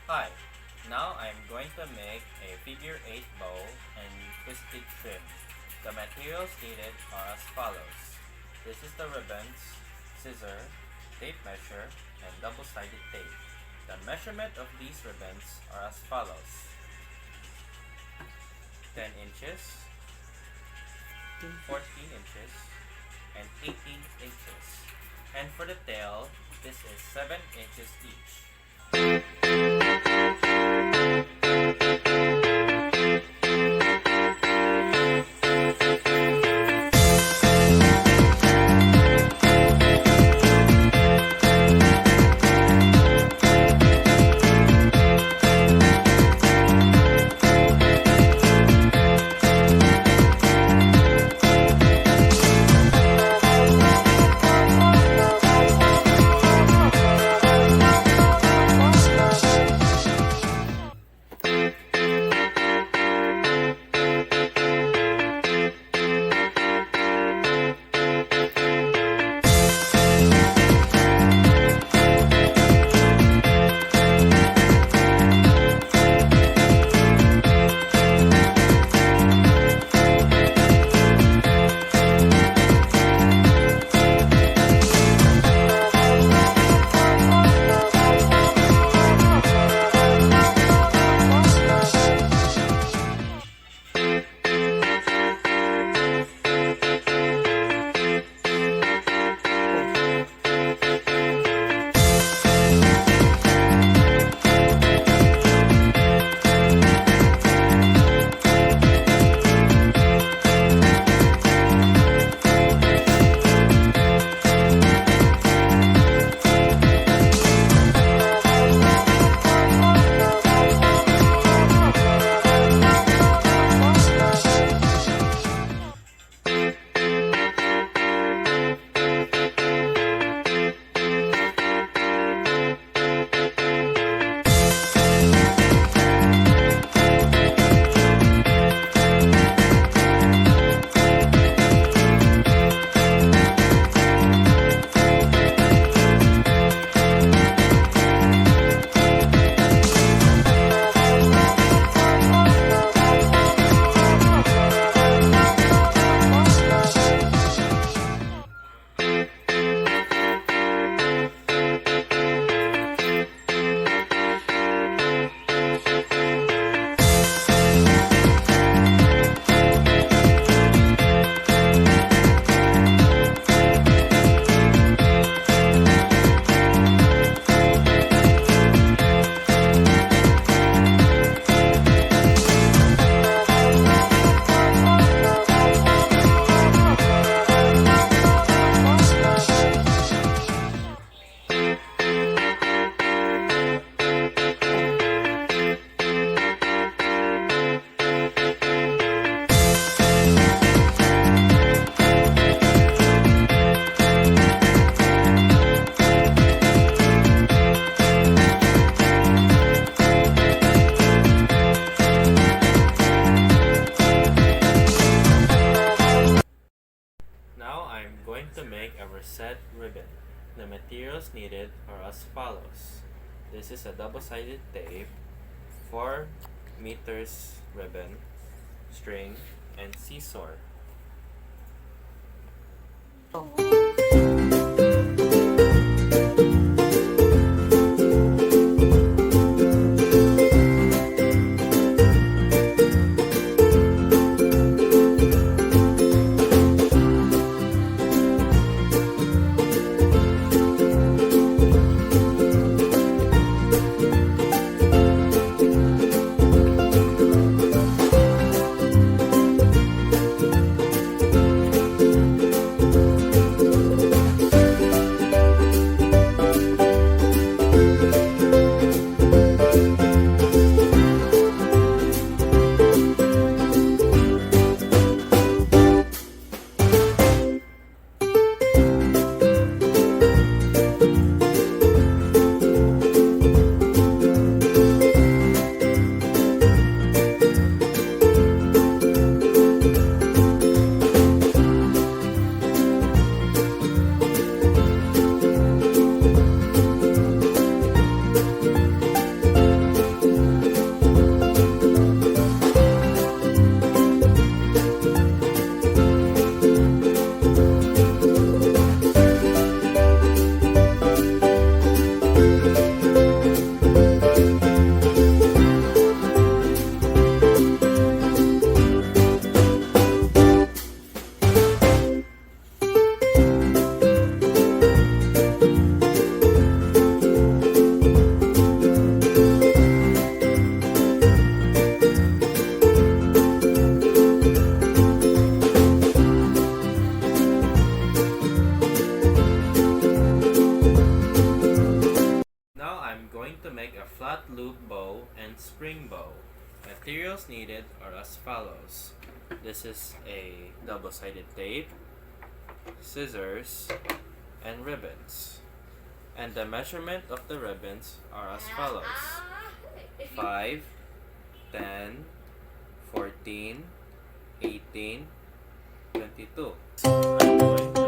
Hi, now I'm going to make a figure 8 bow and twisted trim. The materials needed are as follows. This is the ribbons, scissor, tape measure, and double-sided tape. The measurement of these ribbons are as follows. 10 inches, 14 inches, and 18 inches. And for the tail, this is 7 inches each. Now I'm going to make a Rosette Ribbon. The materials needed are as follows. This is a double-sided tape, 4 meters ribbon, string, and scissor. I'm going to make a flat loop bow and spring bow. Materials needed are as follows. This is a double-sided tape, scissors, and ribbons. And the measurement of the ribbons are as follows. 5, 10, 14, 18, 22. I'm going to